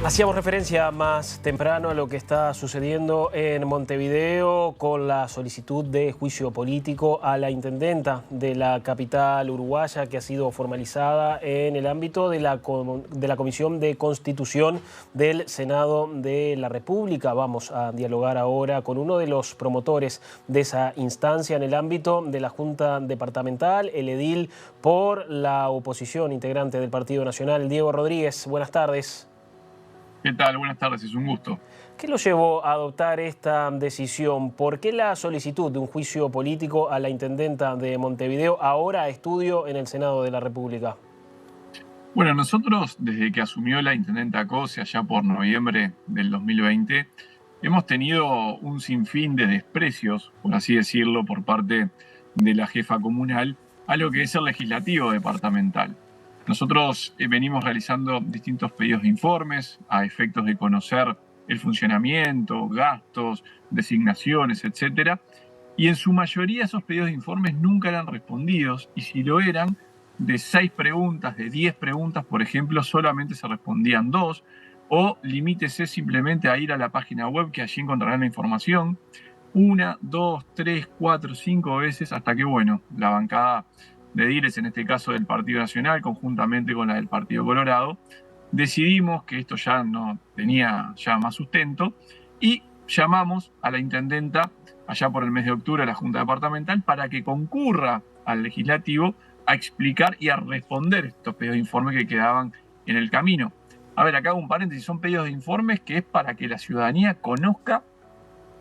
Hacíamos referencia más temprano a lo que está sucediendo en Montevideo con la solicitud de juicio político a la intendenta de la capital uruguaya, que ha sido formalizada en el ámbito de la Comisión de Constitución del Senado de la República. Vamos a dialogar ahora con uno de los promotores de esa instancia en el ámbito de la Junta Departamental, el edil por la oposición, integrante del Partido Nacional, Diego Rodríguez. Buenas tardes. ¿Qué tal? Buenas tardes, es un gusto. ¿Qué lo llevó a adoptar esta decisión? ¿Por qué la solicitud de un juicio político a la intendenta de Montevideo, ahora a estudio en el Senado de la República? Bueno, nosotros, desde que asumió la intendenta Cose allá por noviembre del 2020, hemos tenido un sinfín de desprecios, por así decirlo, por parte de la jefa comunal a lo que es el legislativo departamental. Nosotros venimos realizando distintos pedidos de informes a efectos de conocer el funcionamiento, gastos, designaciones, etc. Y en su mayoría esos pedidos de informes nunca eran respondidos, y si lo eran, de 6 preguntas, de 10 preguntas, por ejemplo, solamente se respondían 2, o limítese simplemente a ir a la página web, que allí encontrarán la información, 1, 2, 3, 4, 5 veces, hasta que, bueno, la bancada de Diles, en este caso del Partido Nacional, conjuntamente con la del Partido Colorado, decidimos que esto ya no tenía ya más sustento y llamamos a la intendenta allá por el mes de octubre a la Junta Departamental para que concurra al legislativo a explicar y a responder estos pedidos de informe que quedaban en el camino. A ver, acá hago un paréntesis, son pedidos de informes que es para que la ciudadanía conozca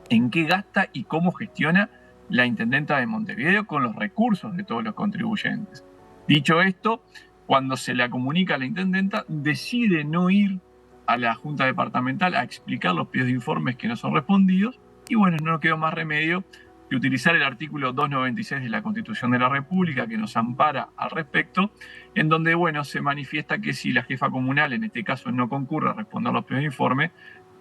en qué gasta y cómo gestiona la intendenta de Montevideo con los recursos de todos los contribuyentes. Dicho esto, cuando se la comunica a la intendenta, decide no ir a la Junta Departamental a explicar los pedidos de informes que no son respondidos, y bueno, no quedó más remedio que utilizar el artículo 296 de la Constitución de la República, que nos ampara al respecto, en donde, bueno, se manifiesta que si la jefa comunal, en este caso, no concurre a responder los pedidos de informe,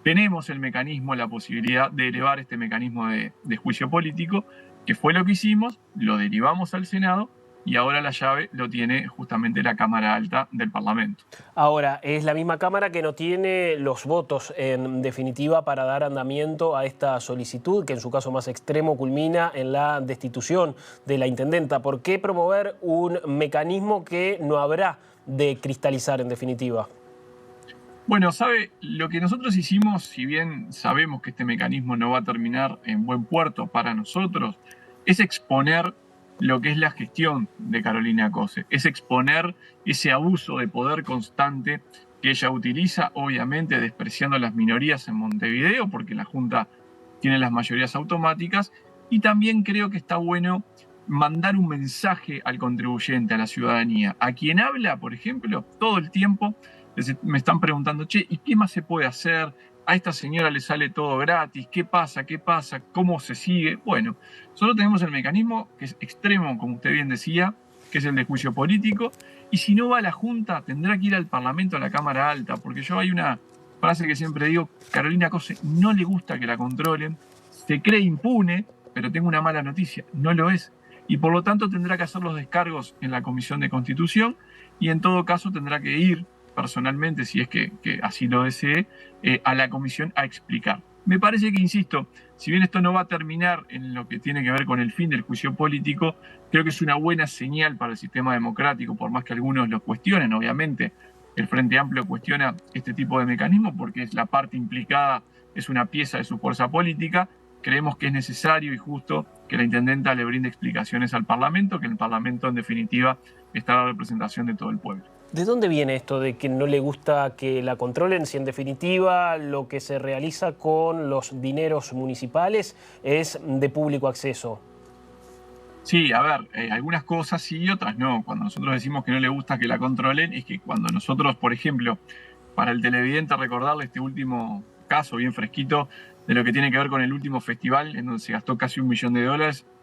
tenemos el mecanismo, la posibilidad de elevar este mecanismo de juicio político, que fue lo que hicimos, lo derivamos al Senado y ahora la llave lo tiene justamente la Cámara Alta del Parlamento. Ahora, es la misma Cámara que no tiene los votos, en definitiva, para dar andamiento a esta solicitud, que en su caso más extremo culmina en la destitución de la intendenta. ¿Por qué promover un mecanismo que no habrá de cristalizar en definitiva? Bueno, sabe, lo que nosotros hicimos, si bien sabemos que este mecanismo no va a terminar en buen puerto para nosotros, es exponer lo que es la gestión de Carolina Cose, es exponer ese abuso de poder constante que ella utiliza, obviamente despreciando a las minorías en Montevideo, porque la Junta tiene las mayorías automáticas, y también creo que está bueno mandar un mensaje al contribuyente, a la ciudadanía, a quien habla, por ejemplo, todo el tiempo. Me están preguntando, che, ¿y qué más se puede hacer? A esta señora le sale todo gratis, ¿qué pasa? ¿Qué pasa? ¿Cómo se sigue? Bueno, solo tenemos el mecanismo que es extremo, como usted bien decía, que es el de juicio político, y si no va a la Junta, tendrá que ir al Parlamento, a la Cámara Alta, porque yo hay una frase que siempre digo, Carolina Cose no le gusta que la controlen, se cree impune, pero tengo una mala noticia, no lo es, y por lo tanto tendrá que hacer los descargos en la Comisión de Constitución, y en todo caso tendrá que ir personalmente, si es que así lo desee, a la comisión a explicar. Me parece que, insisto, si bien esto no va a terminar en lo que tiene que ver con el fin del juicio político, creo que es una buena señal para el sistema democrático, por más que algunos lo cuestionen. Obviamente, el Frente Amplio cuestiona este tipo de mecanismo porque es la parte implicada, es una pieza de su fuerza política. Creemos que es necesario y justo que la intendenta le brinde explicaciones al Parlamento, que en el Parlamento, en definitiva, está la representación de todo el pueblo. ¿De dónde viene esto de que no le gusta que la controlen? Si en definitiva lo que se realiza con los dineros municipales es de público acceso. Sí, a ver, algunas cosas sí y otras no. Cuando nosotros decimos que no le gusta que la controlen, es que cuando nosotros, por ejemplo, para el televidente recordarle este último caso bien fresquito de lo que tiene que ver con el último festival, en donde se gastó casi $1 millón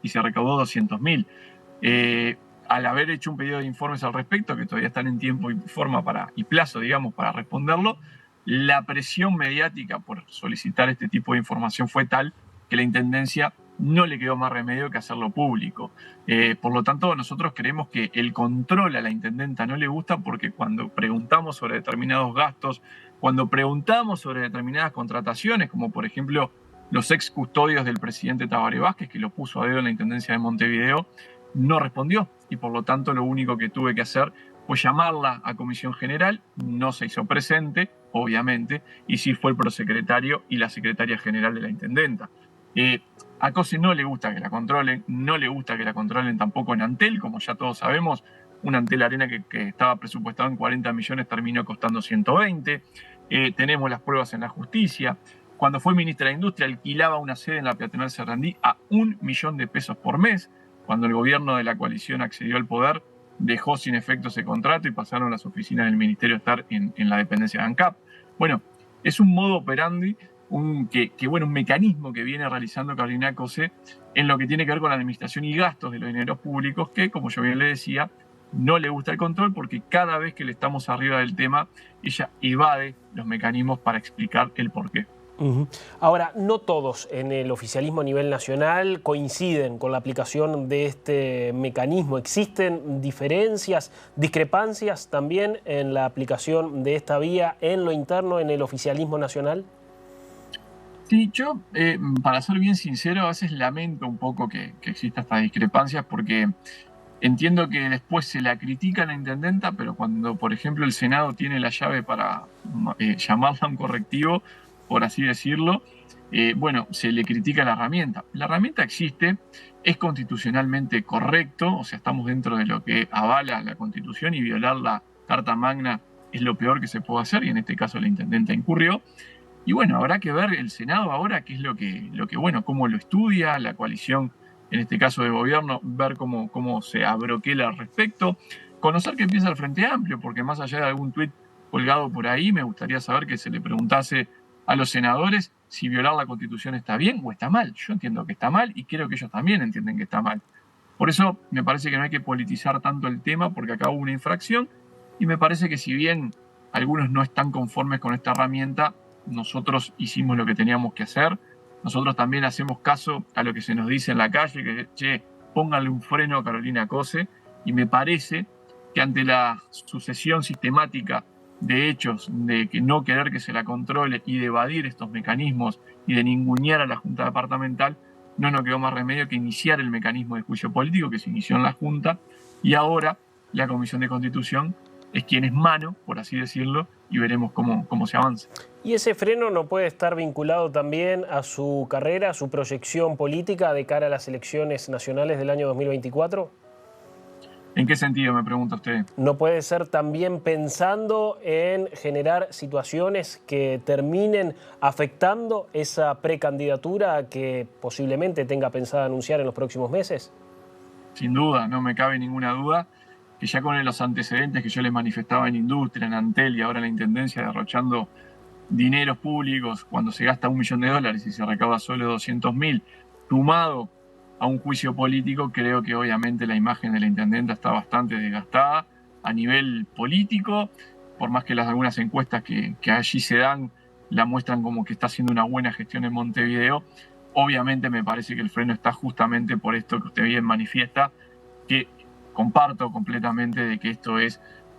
y se recaudó 200.000. Al haber hecho un pedido de informes al respecto, que todavía están en tiempo y forma y plazo, digamos, para responderlo, la presión mediática por solicitar este tipo de información fue tal que la Intendencia no le quedó más remedio que hacerlo público. Por lo tanto, nosotros creemos que el control a la intendenta no le gusta porque cuando preguntamos sobre determinados gastos, cuando preguntamos sobre determinadas contrataciones, como por ejemplo los ex custodios del presidente Tabaré Vázquez, que lo puso a dedo en la Intendencia de Montevideo, no respondió. Y por lo tanto lo único que tuve que hacer fue llamarla a Comisión General, no se hizo presente, obviamente, y sí fue el prosecretario y la secretaria general de la Intendenta. A COSE no le gusta que la controlen, no le gusta que la controlen tampoco en Antel, como ya todos sabemos, un Antel Arena que estaba presupuestado en 40 millones terminó costando 120. Tenemos las pruebas en la justicia. Cuando fue ministra de Industria alquilaba una sede en la peatonal Serrandí a $1.000.000 por mes. Cuando el gobierno de la coalición accedió al poder, dejó sin efecto ese contrato y pasaron las oficinas del Ministerio a estar en la dependencia de ANCAP. Bueno, es un modo operandi, un mecanismo que viene realizando Carolina Cose en lo que tiene que ver con la administración y gastos de los dineros públicos, que, como yo bien le decía, no le gusta el control porque cada vez que le estamos arriba del tema, ella evade los mecanismos para explicar el porqué. Ahora, no todos en el oficialismo a nivel nacional coinciden con la aplicación de este mecanismo. ¿Existen diferencias, discrepancias también en la aplicación de esta vía en lo interno en el oficialismo nacional? Sí, yo, para ser bien sincero, a veces lamento un poco que existan estas discrepancias porque entiendo que después se la critica a la intendenta, pero cuando, por ejemplo, el Senado tiene la llave para llamarla a un correctivo, por así decirlo, se le critica la herramienta. La herramienta existe, es constitucionalmente correcto, o sea, estamos dentro de lo que avala la Constitución y violar la Carta Magna es lo peor que se puede hacer, y en este caso la intendenta incurrió. Y bueno, habrá que ver el Senado ahora qué es cómo lo estudia la coalición, en este caso de gobierno, ver cómo se abroquela al respecto, conocer qué piensa el Frente Amplio, porque más allá de algún tuit colgado por ahí, me gustaría saber que se le preguntase a los senadores si violar la Constitución está bien o está mal. Yo entiendo que está mal y creo que ellos también entienden que está mal. Por eso me parece que no hay que politizar tanto el tema, porque acá hubo una infracción y me parece que si bien algunos no están conformes con esta herramienta, nosotros hicimos lo que teníamos que hacer. Nosotros también hacemos caso a lo que se nos dice en la calle, que, che, pónganle un freno a Carolina Cose, y me parece que ante la sucesión sistemática de hechos de que no querer que se la controle y de evadir estos mecanismos y de ningunear a la Junta Departamental, no nos quedó más remedio que iniciar el mecanismo de juicio político que se inició en la Junta, y ahora la Comisión de Constitución es quien es mano, por así decirlo, y veremos cómo se avanza. ¿Y ese freno no puede estar vinculado también a su carrera, a su proyección política de cara a las elecciones nacionales del año 2024? ¿En qué sentido, me pregunta usted? ¿No puede ser también pensando en generar situaciones que terminen afectando esa precandidatura que posiblemente tenga pensada anunciar en los próximos meses? Sin duda, no me cabe ninguna duda que ya con los antecedentes que yo les manifestaba en Industria, en Antel y ahora en la Intendencia, derrochando dineros públicos cuando se gasta $1 millón y se recauda solo 200.000, sumado a un juicio político, creo que obviamente la imagen de la intendenta está bastante desgastada a nivel político, por más que algunas encuestas que allí se dan la muestran como que está haciendo una buena gestión en Montevideo. Obviamente me parece que el freno está justamente por esto que usted bien manifiesta, que comparto completamente de que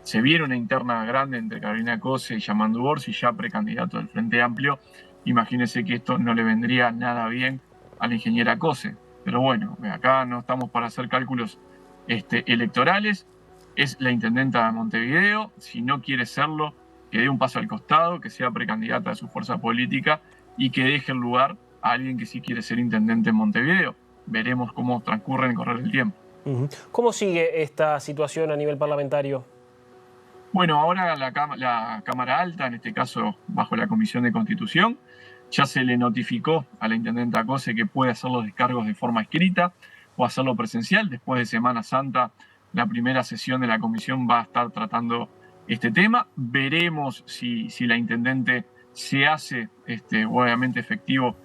se viene una interna grande entre Carolina Cose y Yamandu Orsi, ya precandidato del Frente Amplio. Imagínese que esto no le vendría nada bien a la ingeniera Cose. Pero bueno, acá no estamos para hacer cálculos electorales. Es la intendenta de Montevideo. Si no quiere serlo, que dé un paso al costado, que sea precandidata de su fuerza política y que deje el lugar a alguien que sí quiere ser intendente en Montevideo. Veremos cómo transcurre en correr el tiempo. ¿Cómo sigue esta situación a nivel parlamentario? Bueno, ahora la Cámara Alta, en este caso bajo la Comisión de Constitución, ya se le notificó a la intendenta Cose que puede hacer los descargos de forma escrita o hacerlo presencial. Después de Semana Santa, la primera sesión de la comisión va a estar tratando este tema. Veremos si la intendente se hace obviamente efectivo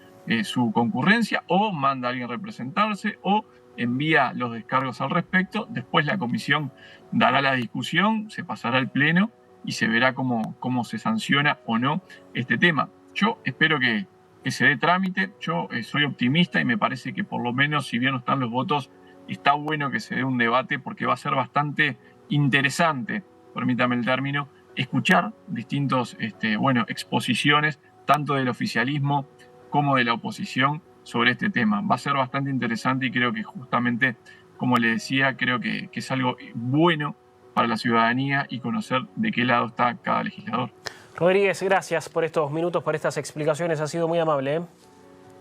su concurrencia, o manda a alguien a representarse, o envía los descargos al respecto. Después la comisión dará la discusión, se pasará al pleno y se verá cómo se sanciona o no este tema. Yo espero que que se dé trámite. Yo soy optimista y me parece que por lo menos, si bien no están los votos, está bueno que se dé un debate porque va a ser bastante interesante, permítame el término, escuchar distintos, exposiciones, tanto del oficialismo como de la oposición, sobre este tema. Va a ser bastante interesante y creo que justamente, como le decía, creo que es algo bueno para la ciudadanía y conocer de qué lado está cada legislador. Rodríguez, gracias por estos minutos, por estas explicaciones. Ha sido muy amable, ¿eh?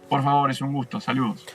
Por favor, es un gusto. Saludos.